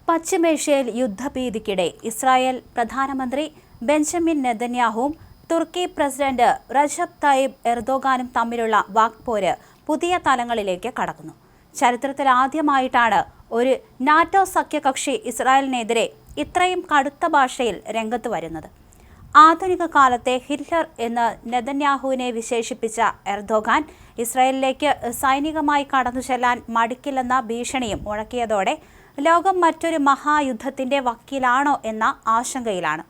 പശ്ചിമേഷ്യയിൽ യുദ്ധഭീതിക്കിടെ ഇസ്രായേൽ പ്രധാനമന്ത്രി ബെഞ്ചമിൻ നെതന്യാഹുവും തുർക്കി president Recep Tayyip എർദോഗാനും തമ്മിലുള്ള വാക്പോര് പുതിയ തലങ്ങളിലേക്ക് കടക്കുന്നു. ചരിത്രത്തിൽ ആദ്യമായിട്ടാണ് ഒരു നാറ്റോ സഖ്യകക്ഷി ഇസ്രായേലിനെതിരെ ഇത്രയും കടുത്ത ഭാഷയിൽ രംഗത്ത് വരുന്നത്. ആധുനിക കാലത്തെ ഹിറ്റ്ലർ എന്ന് നെതന്യാഹുവിനെ വിശേഷിപ്പിച്ച എർദോഗാൻ ഇസ്രായേലിലേക്ക് സൈനികമായി കടന്നു ചെല്ലാൻ മടിക്കില്ലെന്ന ഭീഷണിയും മുഴക്കിയതോടെ ലോകം മറ്റൊരു മഹായുദ്ധത്തിന്റെ വക്കീലാണോ എന്ന ആശങ്കയിലാണ്.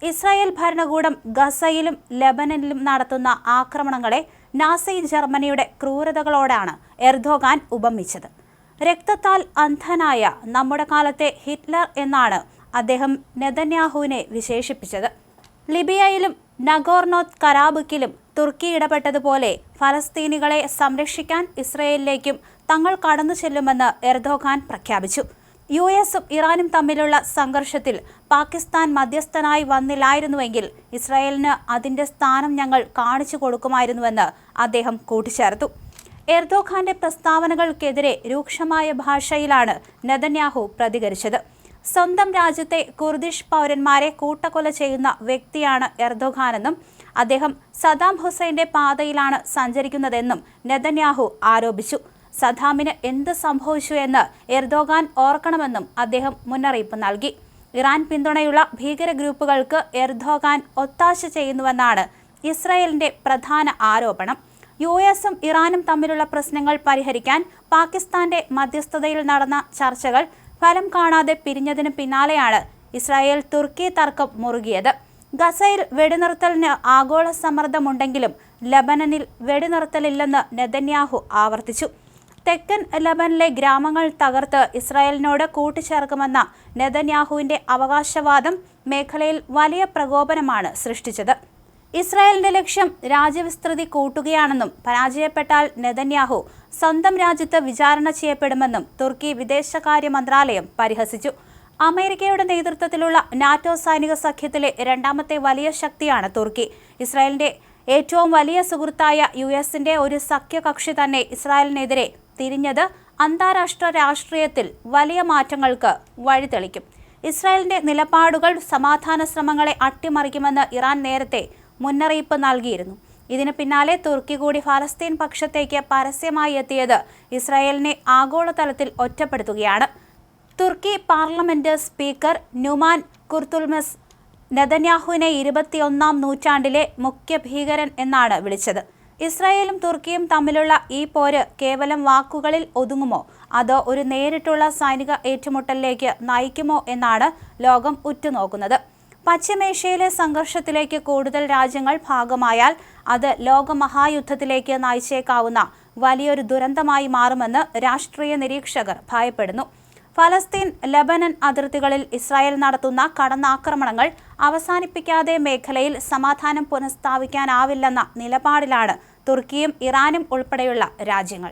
ഇസ്രായേൽ ഭരണകൂടം ഗസയിലും ലെബനനിലും നടത്തുന്ന ആക്രമണങ്ങളെ നാസി ജർമ്മനിയുടെ ക്രൂരതകളോടാണ് എർദോഗാൻ ഉപമിച്ചത്. രക്തത്താൽ അന്ധനായ നമ്മുടെ കാലത്തെ ഹിറ്റ്ലർ എന്നാണ് അദ്ദേഹം നെതന്യാഹുവിനെ വിശേഷിപ്പിച്ചത്. ലിബിയയിലും നഗോർണോ കരാബക്കിലും തുർക്കി ഇടപെട്ടതുപോലെ ഫലസ്തീനികളെ സംരക്ഷിക്കാൻ ഇസ്രയേലിലേക്കും തങ്ങൾ കടന്നു ചെല്ലുമെന്ന് എർദോഗാൻ പ്രഖ്യാപിച്ചു. യുഎസും ഇറാനും തമ്മിലുള്ള സംഘർഷത്തിൽ പാകിസ്ഥാൻ മധ്യസ്ഥനായി വന്നില്ലായിരുന്നുവെങ്കിൽ ഇസ്രായേലിന് അതിന്റെ സ്ഥാനം ഞങ്ങൾ കാണിച്ചു കൊടുക്കുമായിരുന്നുവെന്ന് അദ്ദേഹം കൂട്ടിച്ചേർത്തു. എർദോഗാന്റെ പ്രസ്താവനകൾക്കെതിരെ രൂക്ഷമായ ഭാഷയിലാണ് നെതന്യാഹു പ്രതികരിച്ചത്. സ്വന്തം രാജ്യത്തെ കുർദിഷ് പൗരന്മാരെ കൂട്ടക്കൊല ചെയ്യുന്ന വ്യക്തിയാണ് എർദോഗാനെന്നും അദ്ദേഹം സദാം ഹുസൈന്റെ പാതയിലാണ് സഞ്ചരിക്കുന്നതെന്നും നെതന്യാഹു ആരോപിച്ചു. സദാമിന് എന്ത് സംഭവിച്ചു എന്ന് എർദോഗാൻ ഓർക്കണമെന്നും അദ്ദേഹം മുന്നറിയിപ്പ് നൽകി. ഇറാൻ പിന്തുണയുള്ള ഭീകര ഗ്രൂപ്പുകൾക്ക് എർദോഗാൻ ഒത്താശ ചെയ്യുന്നുവെന്നാണ് ഇസ്രായേലിന്റെ പ്രധാന ആരോപണം. യുഎസും ഇറാനും തമ്മിലുള്ള പ്രശ്നങ്ങൾ പരിഹരിക്കാൻ പാകിസ്ഥാന്റെ മധ്യസ്ഥതയിൽ നടന്ന ചർച്ചകൾ ഫലം കാണാതെ പിരിഞ്ഞതിന് പിന്നാലെയാണ് ഇസ്രായേൽ തുർക്കി തർക്കം മുറുകിയത്. ഗസയിൽ വെടിനിർത്തലിന് ആഗോള സമ്മർദ്ദമുണ്ടെങ്കിലും ലബനനിൽ വെടിനിർത്തലില്ലെന്ന് നെതന്യാഹു ആവർത്തിച്ചു. തെക്കൻ ലബനനിലെ ഗ്രാമങ്ങൾ തകർത്ത് ഇസ്രായേലിനോട് കൂട്ടിച്ചേർക്കുമെന്ന നെതന്യാഹുവിന്റെ അവകാശവാദം മേഖലയിൽ വലിയ പ്രകോപനമാണ് സൃഷ്ടിച്ചത്. ഇസ്രായേലിന്റെ ലക്ഷ്യം രാജ്യവിസ്തൃതി കൂട്ടുകയാണെന്നും പരാജയപ്പെട്ടാൽ നെതന്യാഹു സ്വന്തം രാജ്യത്ത് വിചാരണ ചെയ്യപ്പെടുമെന്നും തുർക്കി വിദേശകാര്യ മന്ത്രാലയം പരിഹസിച്ചു. അമേരിക്കയുടെ നേതൃത്വത്തിലുള്ള നാറ്റോ സൈനിക സഖ്യത്തിലെ രണ്ടാമത്തെ വലിയ ശക്തിയാണ് തുർക്കി. ഇസ്രായേലിന്റെ ഏറ്റവും വലിയ സുഹൃത്തായ യുഎസിന്റെ ഒരു സഖ്യകക്ഷി തന്നെ ഇസ്രായേലിനെതിരെ തിരിഞ്ഞത് അന്താരാഷ്ട്ര രാഷ്ട്രീയത്തിൽ വലിയ മാറ്റങ്ങൾക്ക് വഴിതെളിക്കും. ഇസ്രായേലിന്റെ നിലപാടുകൾ സമാധാന ശ്രമങ്ങളെ അട്ടിമറിക്കുമെന്ന് ഇറാൻ നേരത്തെ മുന്നറിയിപ്പ് നൽകിയിരുന്നു. ഇതിന് പിന്നാലെ തുർക്കി കൂടി ഫലസ്തീൻ പക്ഷത്തേക്ക് പരസ്യമായി എത്തിയത് ഇസ്രായേലിനെ ആഗോളതലത്തിൽ ഒറ്റപ്പെടുത്തുകയാണ്. തുർക്കി പാർലമെന്റ് സ്പീക്കർ നുമാൻ കുർത്തുൽമസ് നെതന്യാഹുവിനെ 21-ാം നൂറ്റാണ്ടിലെ മുഖ്യ ഭീകരൻ എന്നാണ് വിളിച്ചത്. ഇസ്രായേലും തുർക്കിയും തമ്മിലുള്ള ഈ പോര് കേവലം വാക്കുകളിൽ ഒതുങ്ങുമോ അതോ ഒരു നേരിട്ടുള്ള സൈനിക ഏറ്റുമുട്ടലിലേക്ക് നയിക്കുമോ എന്നാണ് ലോകം ഉറ്റുനോക്കുന്നത്. പശ്ചിമേഷ്യയിലെ സംഘർഷത്തിലേക്ക് കൂടുതൽ രാജ്യങ്ങൾ ഭാഗമായാൽ അത് ലോകമഹായുദ്ധത്തിലേക്ക് നയിച്ചേക്കാവുന്ന വലിയൊരു ദുരന്തമായി മാറുമെന്ന് രാഷ്ട്രീയ നിരീക്ഷകർ ഭയപ്പെടുന്നു. ഫലസ്തീൻ ലെബനൻ അതിർത്തികളിൽ ഇസ്രായേൽ നടത്തുന്ന കടന്നാക്രമണങ്ങൾ അവസാനിപ്പിക്കാതെ മേഖലയിൽ സമാധാനം പുനഃസ്ഥാപിക്കാനാവില്ലെന്ന നിലപാടിലാണ് തുർക്കിയും ഇറാനും ഉൾപ്പെടെയുള്ള രാജ്യങ്ങൾ.